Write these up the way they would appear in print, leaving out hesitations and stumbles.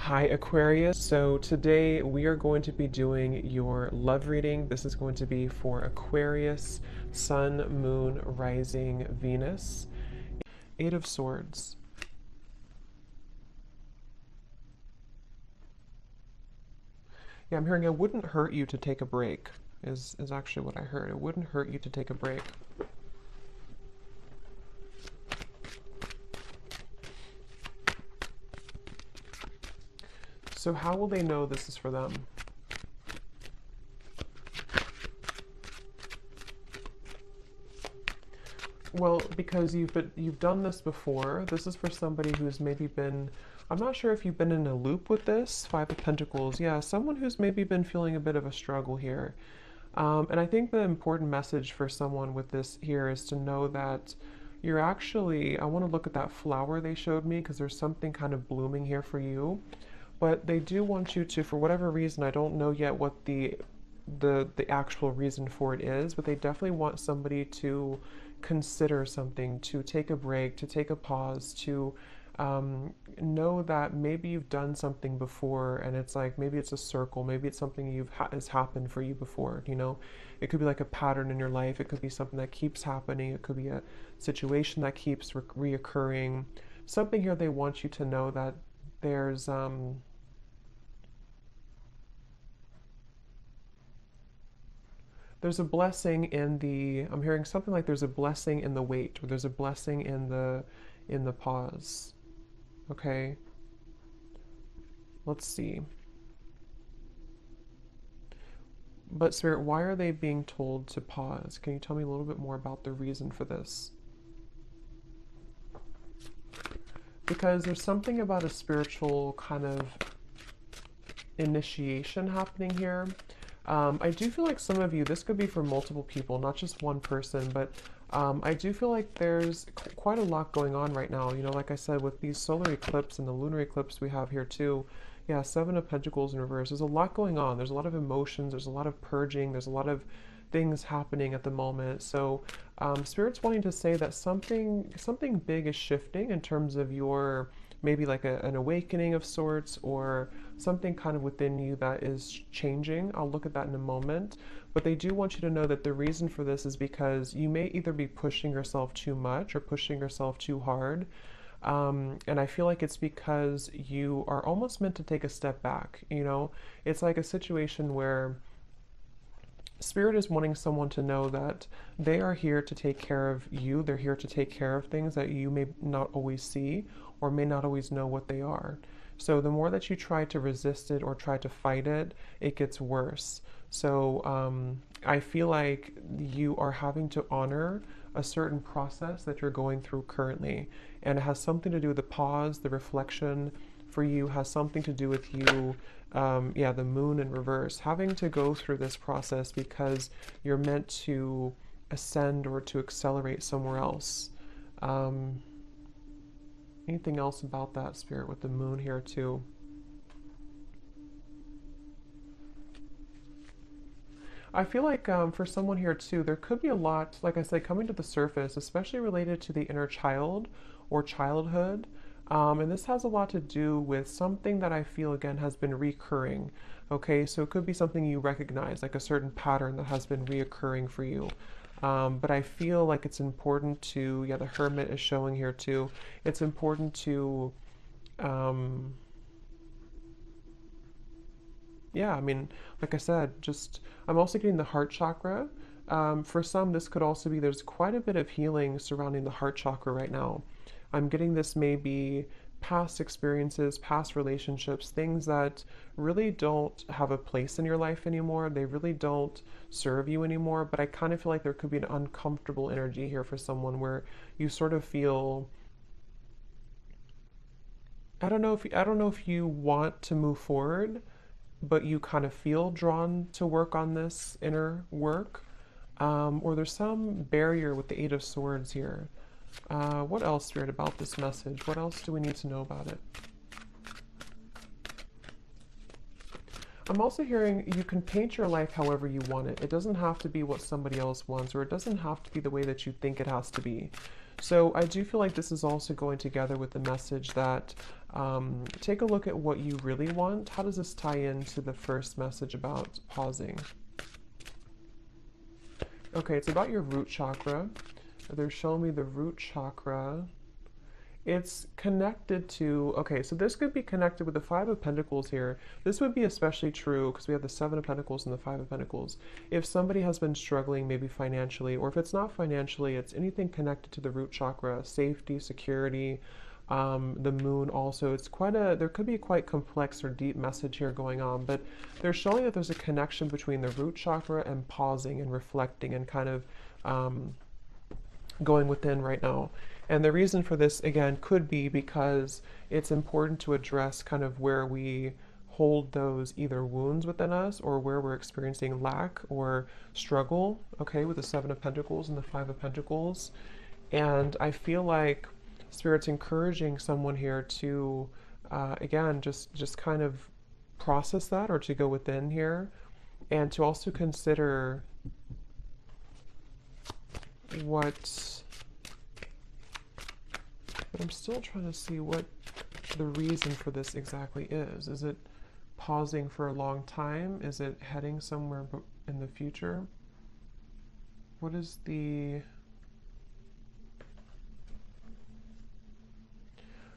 Hi Aquarius, so today we are going to be doing your love reading. This is going to be for Aquarius, Sun, Moon, Rising, Venus. Eight of Swords. Yeah, I'm hearing it wouldn't hurt you to take a break, is actually what I heard. It wouldn't hurt you to take a break. So how will they know this is for them? Well, because you've done this before. This is for somebody who's maybe been, I'm not sure if you've been in a loop with this. Five of Pentacles. Yeah, someone who's maybe been feeling a bit of a struggle here. And I think the important message for someone with this here is to know that you're actually, I want to look at that flower they showed me because there's something kind of blooming here for you. But they do want you to, for whatever reason, I don't know yet what the actual reason for it is, but they definitely want somebody to consider something, to take a break, to take a pause, to know that maybe you've done something before and it's like maybe it's a circle, maybe it's something has happened for you before. It could be like a pattern in your life, it could be something that keeps happening, it could be a situation that keeps reoccurring. Something here they want you to know that there's a blessing in the, I'm hearing something like there's a blessing in the wait, or there's a blessing in the pause. Okay, let's see. But Spirit, why are they being told to pause? Can you tell me a little bit more about the reason for this? Because there's something about a spiritual kind of initiation happening here. I do feel like some of you, this could be for multiple people, not just one person, but I do feel like there's quite a lot going on right now. Like I said, with these solar eclipse and the lunar eclipse we have here too. Yeah, Seven of Pentacles in reverse. There's a lot going on. There's a lot of emotions. There's a lot of purging. There's a lot of things happening at the moment. So Spirit's wanting to say that something big is shifting in terms of your, maybe like an awakening of sorts, or something kind of within you that is changing. I'll look at that in a moment. But they do want you to know that the reason for this is because you may either be pushing yourself too much or pushing yourself too hard. And I feel like it's because you are almost meant to take a step back. It's like a situation where Spirit is wanting someone to know that they are here to take care of you. They're here to take care of things that you may not always see or may not always know what they are. So the more that you try to resist it or try to fight it, it gets worse. So I feel like you are having to honor a certain process that you're going through currently. And it has something to do with the pause, the reflection for you has something to do with you, yeah, the moon in reverse, having to go through this process because you're meant to ascend or to accelerate somewhere else. Anything else about that, Spirit, with the moon here too? I feel like for someone here too, there could be a lot, like I said, coming to the surface, especially related to the inner child or childhood. And this has a lot to do with something that I feel, again, has been recurring. Okay, so it could be something you recognize, like a certain pattern that has been reoccurring for you. But I feel like it's important to, yeah, the Hermit is showing here too. It's important to, yeah, I mean, like I said, just, I'm also getting the heart chakra. For some, this could also be, there's quite a bit of healing surrounding the heart chakra right now. I'm getting this maybe past experiences, past relationships, things that really don't have a place in your life anymore. They really don't serve you anymore. But I kind of feel like there could be an uncomfortable energy here for someone where you sort of feel, I don't know if you want to move forward, but you kind of feel drawn to work on this inner work. Or there's some barrier with the Eight of Swords here. What else, Spirit, about this message? What else do we need to know about it? I'm also hearing you can paint your life however you want it. It doesn't have to be what somebody else wants, or it doesn't have to be the way that you think it has to be. So I do feel like this is also going together with the message that take a look at what you really want. How does this tie into the first message about pausing? Okay, it's about your root chakra. They're showing me the root chakra. It's connected to, okay, so this could be connected with the Five of Pentacles here. This would be especially true because we have the Seven of Pentacles and the Five of Pentacles. If somebody has been struggling maybe financially, or if it's not financially, it's anything connected to the root chakra, safety, security, the moon also. It's quite a, there could be a quite complex or deep message here going on, but they're showing that there's a connection between the root chakra and pausing and reflecting and kind of going within right now. And the reason for this, again, could be because it's important to address kind of where we hold those either wounds within us or where we're experiencing lack or struggle, okay, with the Seven of Pentacles and the Five of Pentacles. And I feel like Spirit's encouraging someone here to, again, just kind of process that, or to go within here, and to also consider what, but I'm still trying to see what the reason for this exactly is. Is it pausing for a long time? Is it heading somewhere in the future? What is the...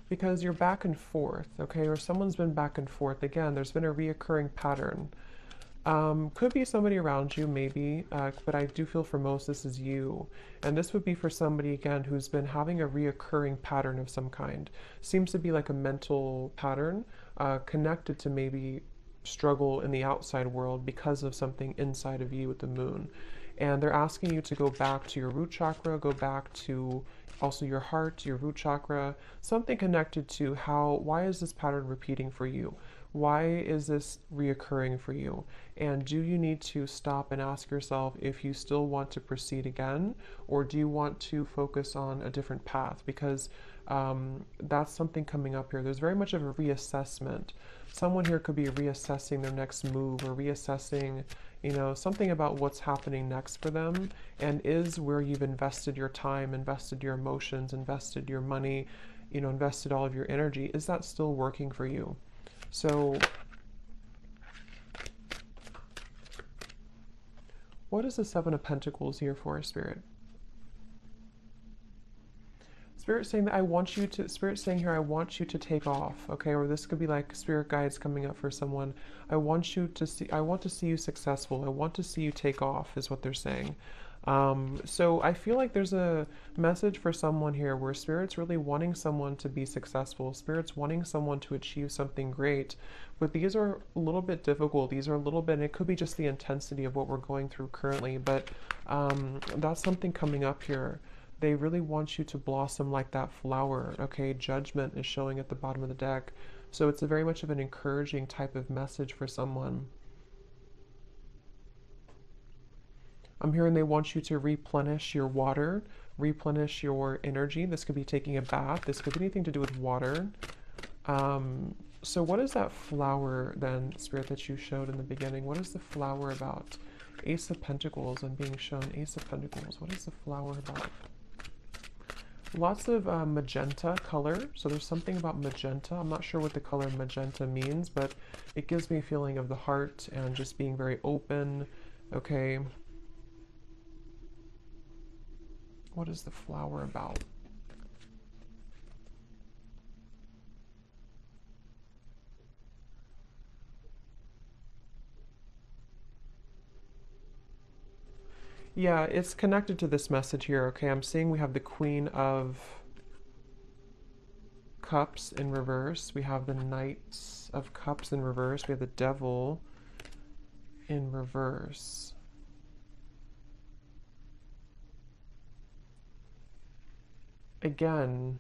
Because you're back and forth, okay? Or someone's been back and forth. Again, there's been a reoccurring pattern. Could be somebody around you, maybe, but I do feel for most this is you. And this would be for somebody, again, who's been having a reoccurring pattern of some kind. Seems to be like a mental pattern connected to maybe struggle in the outside world because of something inside of you with the moon. And they're asking you to go back to your root chakra, go back to also your heart, your root chakra, something connected to why is this pattern repeating for you? Why is this reoccurring for you? And do you need to stop and ask yourself if you still want to proceed again, or do you want to focus on a different path? Because that's something coming up here. There's very much of a reassessment. Someone here could be reassessing their next move, or reassessing, you know, something about what's happening next for them, and is where you've invested your time, invested your emotions, invested your money, you know, invested all of your energy, is that still working for you? So what is the Seven of Pentacles here for, Spirit? Spirit saying that I want you to, Spirit saying here, I want you to take off, okay? Or this could be like spirit guides coming up for someone. I want to see you successful. I want to see you take off is what they're saying. So I feel like there's a message for someone here where Spirit's really wanting someone to be successful. Spirit's wanting someone to achieve something great, but these are a little bit difficult. These are a little bit, and it could be just the intensity of what we're going through currently, but that's something coming up here. They really want you to blossom like that flower, okay? Judgment is showing at the bottom of the deck. So it's a very much of an encouraging type of message for someone. I'm hearing they want you to replenish your water, replenish your energy. This could be taking a bath. This could be anything to do with water. So what is that flower then, Spirit, that you showed in the beginning? What is the flower about? Ace of Pentacles. I'm being shown Ace of Pentacles. What is the flower about? Lots of magenta color. So there's something about magenta. I'm not sure what the color magenta means, but it gives me a feeling of the heart and just being very open. Okay. What is the flower about? Yeah, it's connected to this message here, okay? I'm seeing we have the Queen of Cups in reverse. We have the Knights of Cups in reverse. We have the Devil in reverse. Again,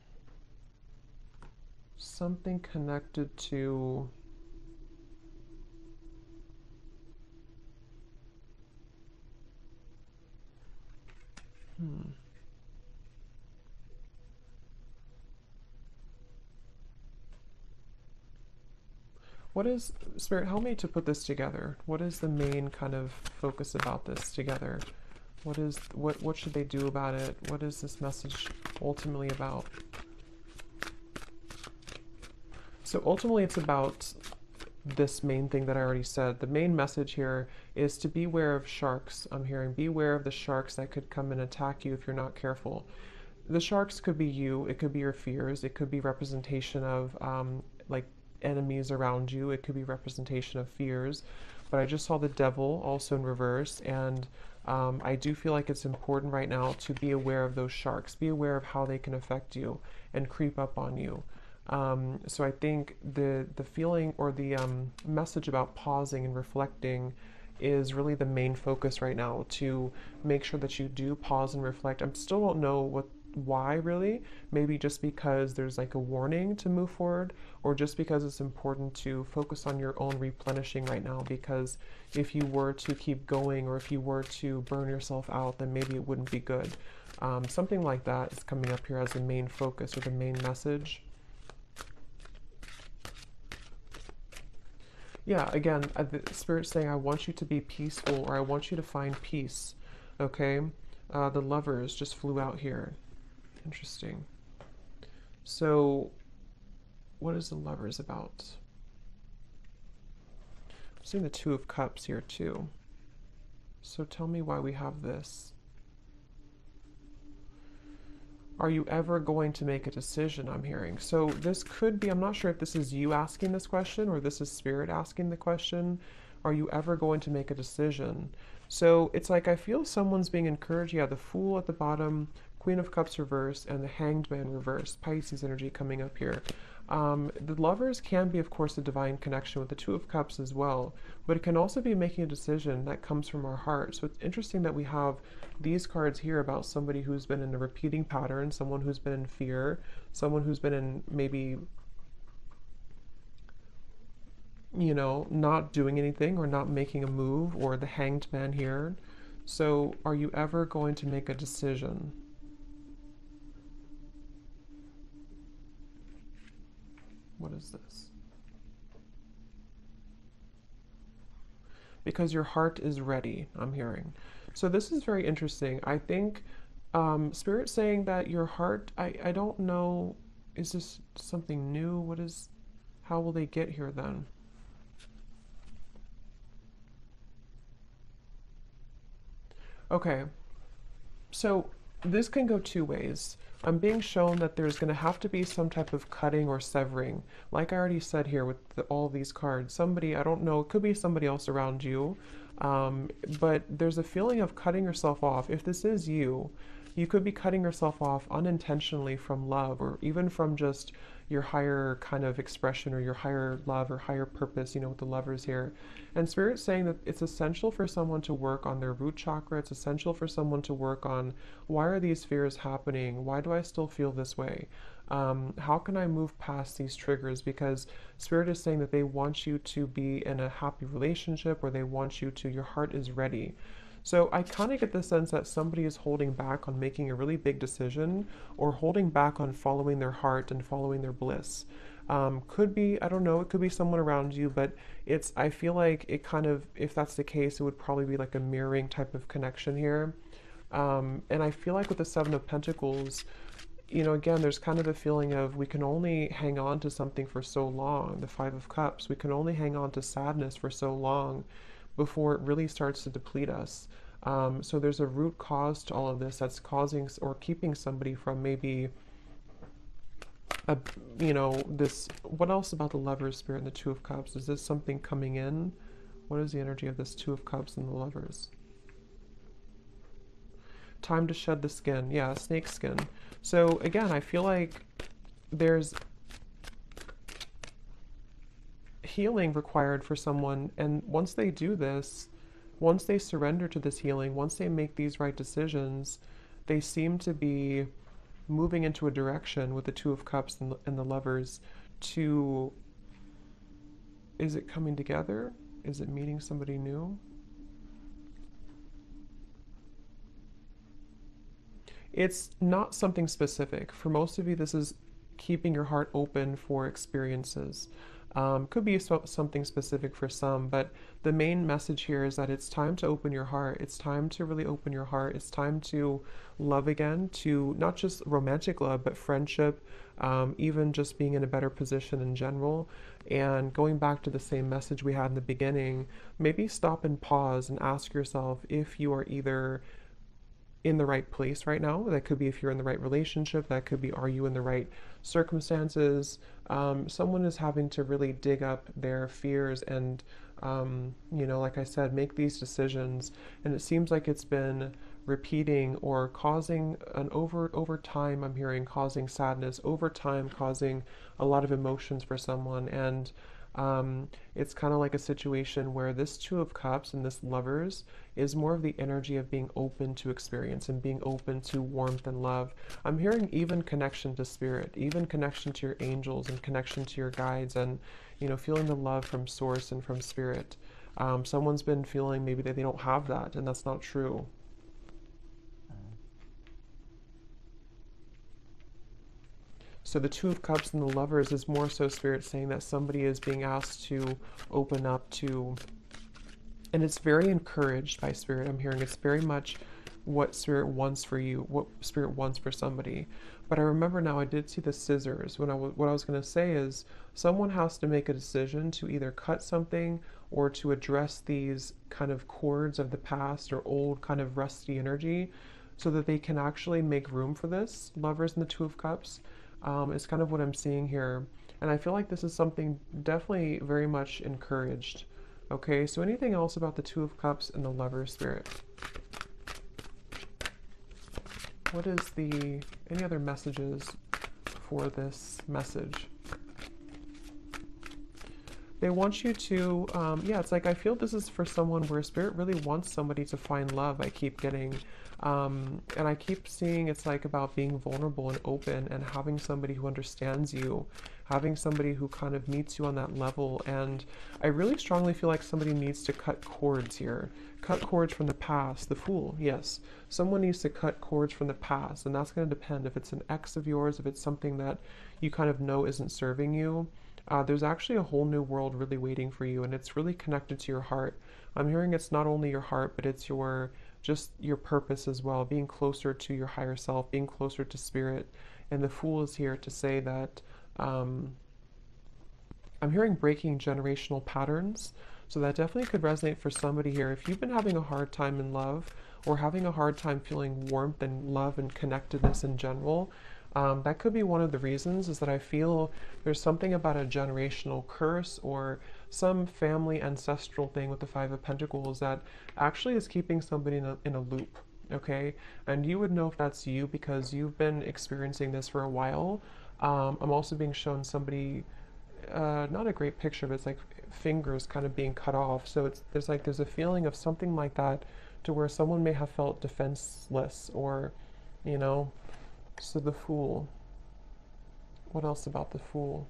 something connected to what is, Spirit, help me to put this together. What is the main kind of focus about this together? What should they do about it? What is this message ultimately about? So ultimately it's about this main thing that I already said. The main message here is to beware of sharks. I'm hearing beware of the sharks that could come and attack you if you're not careful. The sharks could be you, it could be your fears, it could be representation of like enemies around you, it could be representation of fears. But I just saw the devil also in reverse, and I do feel like it's important right now to be aware of those sharks, be aware of how they can affect you and creep up on you. So I think the feeling or the message about pausing and reflecting is really the main focus right now, to make sure that you do pause and reflect. I still don't know why really. Maybe just because there's like a warning to move forward, or just because it's important to focus on your own replenishing right now, because if you were to keep going or if you were to burn yourself out, then maybe it wouldn't be good. Something like that is coming up here as the main focus or the main message. Yeah, again, the Spirit's saying, I want you to be peaceful, or I want you to find peace. Okay? The Lovers just flew out here. Interesting. So, what is the Lovers about? I'm seeing the Two of Cups here too. So tell me why we have this. Are you ever going to make a decision, I'm hearing? So this could be, I'm not sure if this is you asking this question or this is Spirit asking the question. Are you ever going to make a decision? So it's like I feel someone's being encouraged. Yeah, the Fool at the bottom, Queen of Cups reverse, and the Hanged Man reverse. Pisces energy coming up here. The Lovers can be, of course, a divine connection with the Two of Cups as well, but it can also be making a decision that comes from our heart. So it's interesting that we have these cards here about somebody who's been in a repeating pattern, someone who's been in fear, someone who's been in maybe, you know, not doing anything or not making a move, or the Hanged Man here. So are you ever going to make a decision? What is this? Because your heart is ready, I'm hearing. So this is very interesting. I think Spirit saying that your heart, I don't know, is this something new? What is, how will they get here then? Okay, so this can go two ways. I'm being shown that there's going to have to be some type of cutting or severing. Like I already said here with all these cards, somebody, I don't know, it could be somebody else around you, but there's a feeling of cutting yourself off. If this is you, you could be cutting yourself off unintentionally from love, or even from just your higher kind of expression, or your higher love or higher purpose, you know, with the Lovers here. And Spirit's saying that it's essential for someone to work on their root chakra. It's essential for someone to work on, why are these fears happening? Why do I still feel this way? How can I move past these triggers? Because Spirit is saying that they want you to be in a happy relationship, or they want you to, your heart is ready. So I kind of get the sense that somebody is holding back on making a really big decision, or holding back on following their heart and following their bliss. Could be, I don't know, it could be someone around you, but it's, I feel like it kind of, if that's the case, it would probably be like a mirroring type of connection here. And I feel like with the Seven of Pentacles, you know, again, there's kind of a feeling of we can only hang on to something for so long. The Five of Cups, we can only hang on to sadness for so long before it really starts to deplete us. So there's a root cause to all of this that's causing or keeping somebody from maybe, you know, this, what else about the Lovers, Spirit, and the Two of Cups? Is this something coming in? What is the energy of this Two of Cups and the Lovers? Time to shed the skin. Yeah, snake skin. So again, I feel like there's healing required for someone, and once they do this, once they surrender to this healing, once they make these right decisions, they seem to be moving into a direction with the Two of Cups and the Lovers to, is it coming together? Is it meeting somebody new? It's not something specific. For most of you, this is keeping your heart open for experiences. Could be something specific for some, but the main message here is that it's time to open your heart. It's time to really open your heart. It's time to love again, to not just romantic love, but friendship, even just being in a better position in general. And going back to the same message we had in the beginning, maybe stop and pause and ask yourself if you are either in the right place right now. That could be if you're in the right relationship. That could be, are you in the right circumstances? Someone is having to really dig up their fears and, like I said, make these decisions. And it seems like it's been repeating or causing an over time. I'm hearing causing sadness over time, causing a lot of emotions for someone. And it's kind of like a situation where this Two of Cups and this Lovers is more of the energy of being open to experience and being open to warmth and love. I'm hearing even connection to spirit, even connection to your angels and connection to your guides, and feeling the love from source and from spirit. Someone's been feeling maybe that they don't have that, and that's not true. So the Two of Cups and the Lovers is more so spirit saying that somebody is being asked to open up to, and it's very encouraged by spirit. I'm hearing it's very much what spirit wants for you, what spirit wants for somebody. But I remember now I did see the scissors. What I was going to say is someone has to make a decision to either cut something or to address these kind of cords of the past or old kind of rusty energy so that they can actually make room for this. Lovers and the Two of Cups. Is kind of what I'm seeing here. And I feel like this is something definitely very much encouraged. Okay, so anything else about the Two of Cups and the Lover spirit? What is any other messages for this message? They want you to, it's like I feel this is for someone where spirit really wants somebody to find love. I keep getting, and I keep seeing it's like about being vulnerable and open and having somebody who understands you, having somebody who kind of meets you on that level. And I really strongly feel like somebody needs to cut cords here. Cut cords from the past. The Fool, yes. Someone needs to cut cords from the past, and that's going to depend if it's an ex of yours, if it's something that you kind of know isn't serving you. There's actually a whole new world really waiting for you, and it's really connected to your heart. I'm hearing it's not only your heart, but it's just your purpose as well, being closer to your higher self, being closer to spirit. And the Fool is here to say that I'm hearing breaking generational patterns. So that definitely could resonate for somebody here. If you've been having a hard time in love or having a hard time feeling warmth and love and connectedness in general, that could be one of the reasons, is that I feel there's something about a generational curse or some family ancestral thing with the Five of Pentacles that actually is keeping somebody in a loop, okay? And you would know if that's you because you've been experiencing this for a while. I'm also being shown somebody, not a great picture, but it's like fingers kind of being cut off. So there's a feeling of something like that to where someone may have felt defenseless or, So the Fool. What else about the Fool?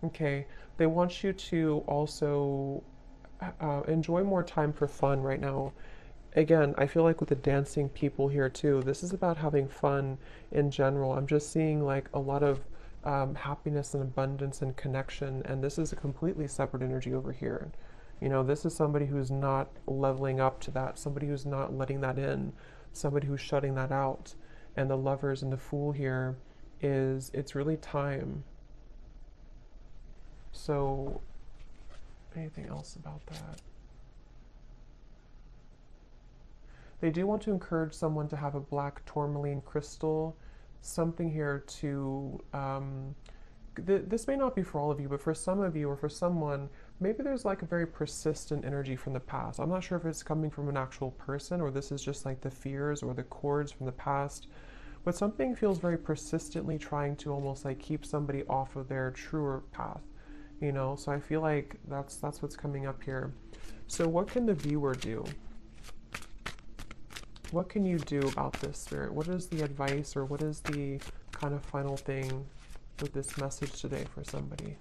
Okay, they want you to also enjoy more time for fun right now. Again, I feel like with the dancing people here too, this is about having fun in general. I'm just seeing like a lot of happiness and abundance and connection, and this is a completely separate energy over here. This is somebody who's not leveling up to that, somebody who's not letting that in, somebody who's shutting that out. And the Lovers and the Fool here it's really time. So, anything else about that? They do want to encourage someone to have a black tourmaline crystal, something here to, this may not be for all of you, but for some of you or for someone, maybe there's like a very persistent energy from the past. I'm not sure if it's coming from an actual person or this is just like the fears or the cords from the past, but something feels very persistently trying to almost like keep somebody off of their truer path, So I feel like that's what's coming up here. So what can the viewer do? What can you do about this, Spirit? What is the advice or what is the kind of final thing with this message today for somebody?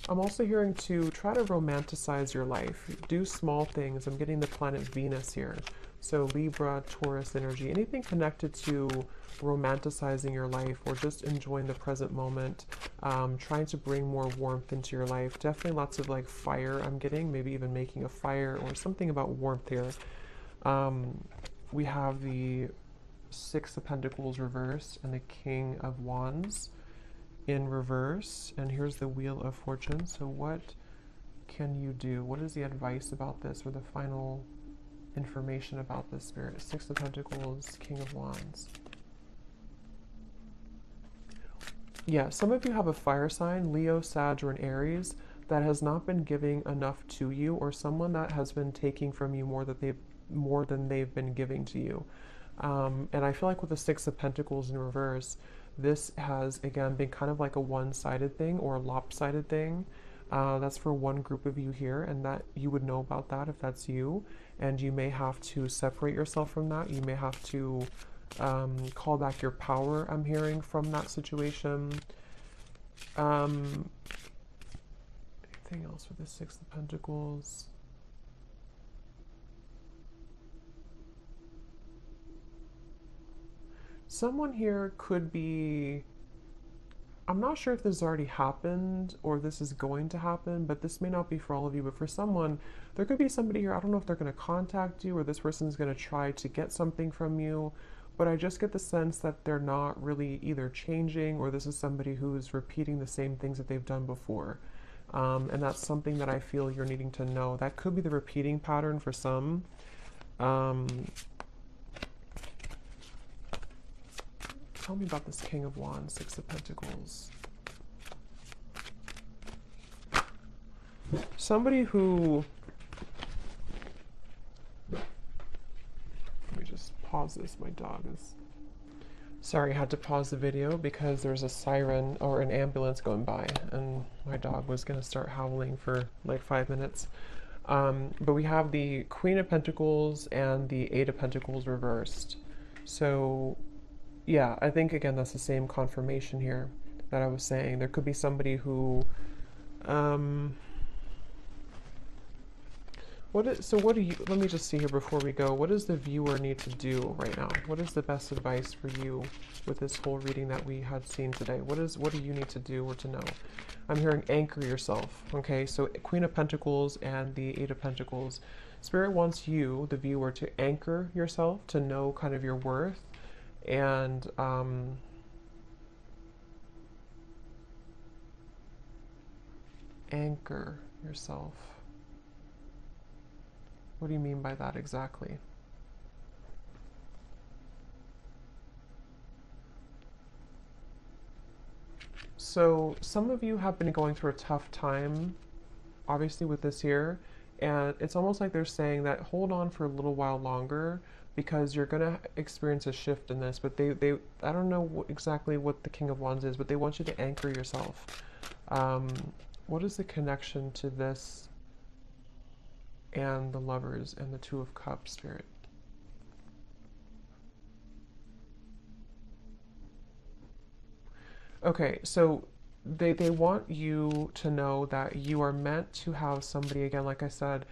I'm also hearing to try to romanticize your life. Do small things. I'm getting the planet Venus here. So Libra, Taurus energy, anything connected to romanticizing your life or just enjoying the present moment, trying to bring more warmth into your life. Definitely lots of like fire I'm getting, maybe even making a fire or something about warmth here. We have the Six of Pentacles reversed and the King of Wands in reverse. And here's the Wheel of Fortune. So what can you do? What is the advice about this, or the final information about this, Spirit? Six of Pentacles, King of Wands. Yeah, some of you have a fire sign, Leo, Sag, or an Aries, that has not been giving enough to you, or someone that has been taking from you more than they've been giving to you. And I feel like with the Six of Pentacles in reverse, this has again been kind of like a one-sided thing or a lopsided thing. That's for one group of you here, and that you would know about that if that's you, and you may have to separate yourself from that. You may have to call back your power, I'm hearing, from that situation. Anything else with the Six of Pentacles? Someone here could be, I'm not sure if this has already happened or this is going to happen, but this may not be for all of you, but for someone, there could be somebody here, I don't know if they're going to contact you or this person's going to try to get something from you, but I just get the sense that they're not really either changing, or this is somebody who's repeating the same things that they've done before. And that's something that I feel you're needing to know. That could be the repeating pattern for some. Tell me about this King of Wands, Six of Pentacles. Somebody who... Let me just pause this. My dog is... Sorry, I had to pause the video because there's a siren or an ambulance going by, and my dog was going to start howling for like 5 minutes. But we have the Queen of Pentacles and the Eight of Pentacles reversed. So... yeah, I think, again, that's the same confirmation here that I was saying. There could be somebody who, let me just see here before we go. What does the viewer need to do right now? What is the best advice for you with this whole reading that we had seen today? What do you need to do or to know? I'm hearing anchor yourself, okay? So Queen of Pentacles and the Eight of Pentacles. Spirit wants you, the viewer, to anchor yourself, to know kind of your worth, and anchor yourself. What do you mean by that exactly? So some of you have been going through a tough time, obviously, with this here, and it's almost like they're saying that hold on for a little while longer, because you're going to experience a shift in this. But I don't know exactly what the King of Wands is, but they want you to anchor yourself. What is the connection to this and the Lovers and the Two of Cups, Spirit? Okay, so they want you to know that you are meant to have somebody, again, like I said,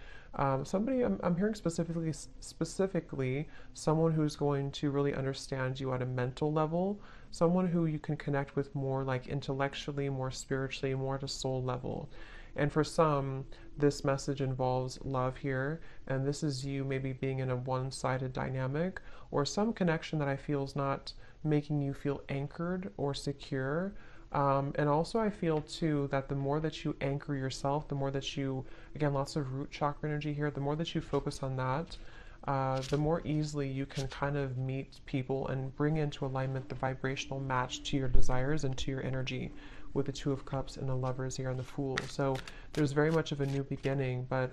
somebody, I'm hearing specifically someone who's going to really understand you at a mental level, someone who you can connect with more like intellectually, more spiritually, more at a soul level. And for some, this message involves love here, and this is you maybe being in a one-sided dynamic, or some connection that I feel is not making you feel anchored or secure. And also I feel too that the more that you anchor yourself, the more that you, again, lots of root chakra energy here, the more that you focus on that, the more easily you can kind of meet people and bring into alignment the vibrational match to your desires and to your energy, with the Two of Cups and the Lovers here and the Fool. So there's very much of a new beginning, but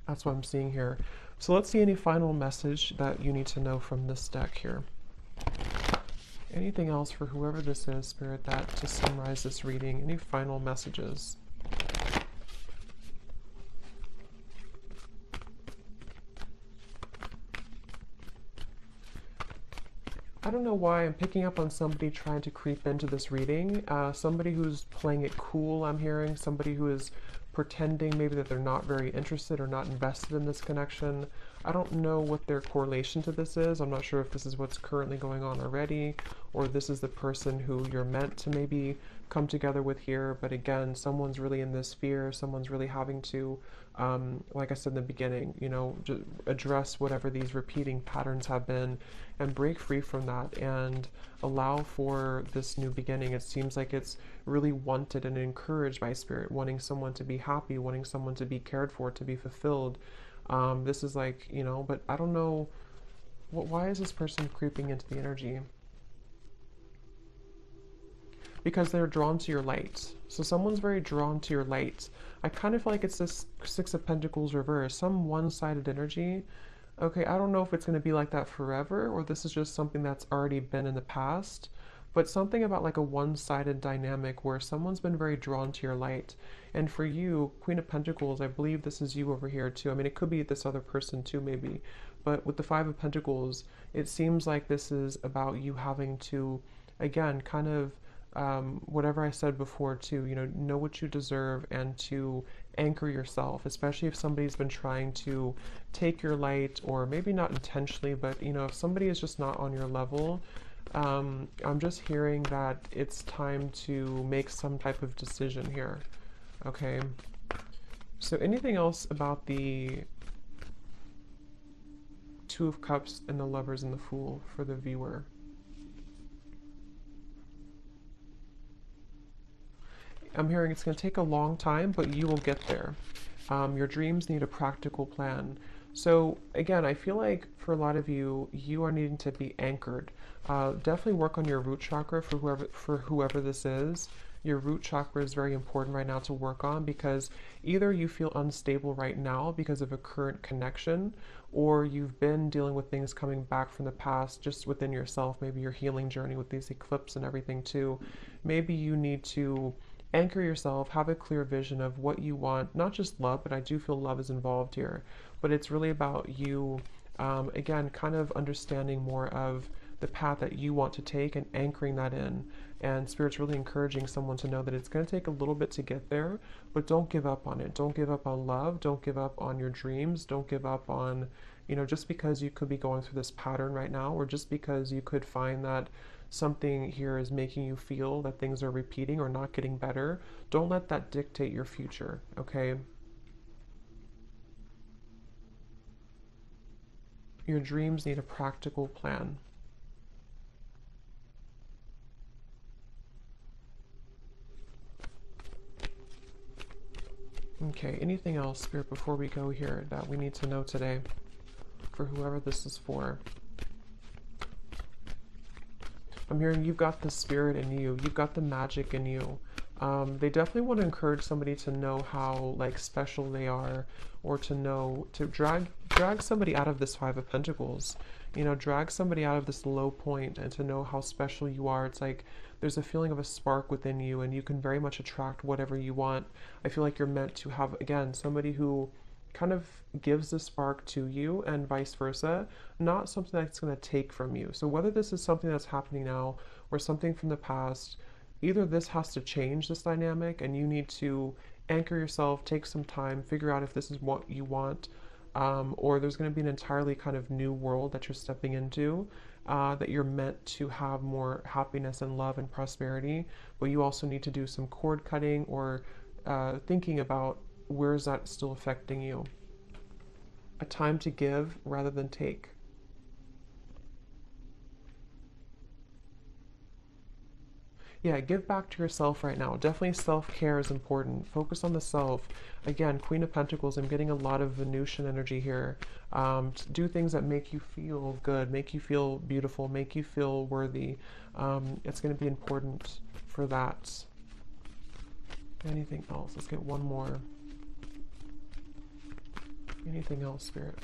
that's what I'm seeing here. So let's see any final message that you need to know from this deck here. Anything else for whoever this is, Spirit, that to summarize this reading? Any final messages? I don't know why I'm picking up on somebody trying to creep into this reading. Somebody who's playing it cool, I'm hearing. Somebody who is pretending maybe that they're not very interested or not invested in this connection. I don't know what their correlation to this is. I'm not sure if this is what's currently going on already, or this is the person who you're meant to maybe come together with here. But again, someone's really in this fear. Someone's really having to, like I said in the beginning, you know, just address whatever these repeating patterns have been and break free from that and allow for this new beginning. It seems like it's really wanted and encouraged by Spirit, wanting someone to be happy, wanting someone to be cared for, to be fulfilled. This is like, you know, but I don't know, why is this person creeping into the energy? Because they're drawn to your light. So someone's very drawn to your light. I kind of feel like it's this Six of Pentacles reverse, some one-sided energy. Okay, I don't know if it's going to be like that forever, or this is just something that's already been in the past, but something about like a one-sided dynamic where someone's been very drawn to your light. And for you, Queen of Pentacles, I believe this is you over here too. I mean, it could be this other person too, maybe. But with the Five of Pentacles, it seems like this is about you having to, again, kind of, whatever I said before too, you know what you deserve and to anchor yourself, especially if somebody's been trying to take your light, or maybe not intentionally, but you know, if somebody is just not on your level, I'm just hearing that it's time to make some type of decision here. Okay, so anything else about the Two of Cups and the Lovers and the Fool for the viewer? I'm hearing it's going to take a long time, but you will get there. Your dreams need a practical plan. So again, I feel like for a lot of you, you are needing to be anchored. Definitely work on your root chakra for whoever this is. Your root chakra is very important right now to work on, because either you feel unstable right now because of a current connection, or you've been dealing with things coming back from the past just within yourself, maybe your healing journey with these eclipses and everything too. Maybe you need to anchor yourself, have a clear vision of what you want, not just love, but I do feel love is involved here. But it's really about you, again, kind of understanding more of the path that you want to take and anchoring that in. And Spirit's really encouraging someone to know that it's going to take a little bit to get there, but don't give up on it. Don't give up on love. Don't give up on your dreams. Don't give up on, you know, just because you could be going through this pattern right now, or just because you could find that something here is making you feel that things are repeating or not getting better, don't let that dictate your future, okay? Your dreams need a practical plan. Okay, anything else, Spirit, before we go here that we need to know today for whoever this is for? I'm hearing you've got the spirit in you. You've got the magic in you. They definitely want to encourage somebody to know how like special they are, or to know, to drag somebody out of this Five of Pentacles. You know, drag somebody out of this low point and to know how special you are. It's like there's a feeling of a spark within you, and you can very much attract whatever you want. I feel like you're meant to have, again, somebody who kind of gives the spark to you and vice versa, not something that's going to take from you. So whether this is something that's happening now or something from the past, either this has to change this dynamic and you need to anchor yourself, take some time, figure out if this is what you want, or there's going to be an entirely kind of new world that you're stepping into, that you're meant to have more happiness and love and prosperity, but you also need to do some cord cutting or thinking about where is that still affecting you. A time to give rather than take. Yeah, give back to yourself right now. Definitely self-care is important. Focus on the self. Again, Queen of Pentacles, I'm getting a lot of Venusian energy here. Do things that make you feel good, make you feel beautiful, make you feel worthy. It's going to be important for that. Anything else? Let's get one more. Anything else, Spirit?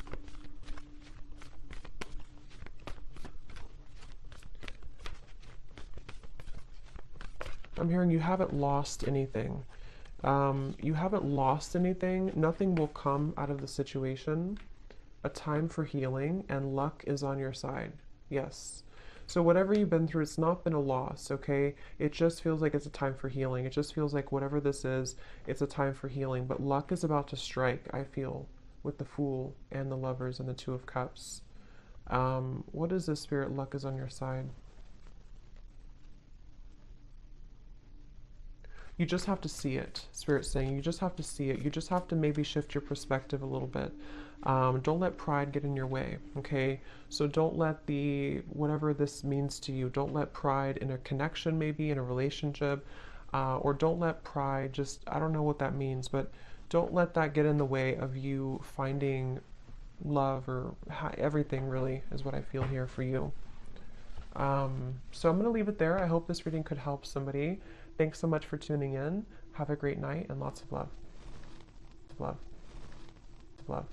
I'm hearing you haven't lost anything. You haven't lost anything. Nothing will come out of the situation. A time for healing, and luck is on your side. Yes. So whatever you've been through, it's not been a loss, okay? It just feels like it's a time for healing. It just feels like whatever this is, it's a time for healing. But luck is about to strike, I feel, with the Fool and the Lovers and the Two of Cups. What is this, Spirit? Luck is on your side. You just have to see it, Spirit's saying. You just have to see it. You just have to maybe shift your perspective a little bit. Don't let pride get in your way, okay? So don't let whatever this means to you, don't let pride in a connection, maybe in a relationship, or don't let pride just, I don't know what that means, but don't let that get in the way of you finding love or everything, really, is what I feel here for you. So I'm going to leave it there. I hope this reading could help somebody. Thanks so much for tuning in. Have a great night and lots of love. Love. Love.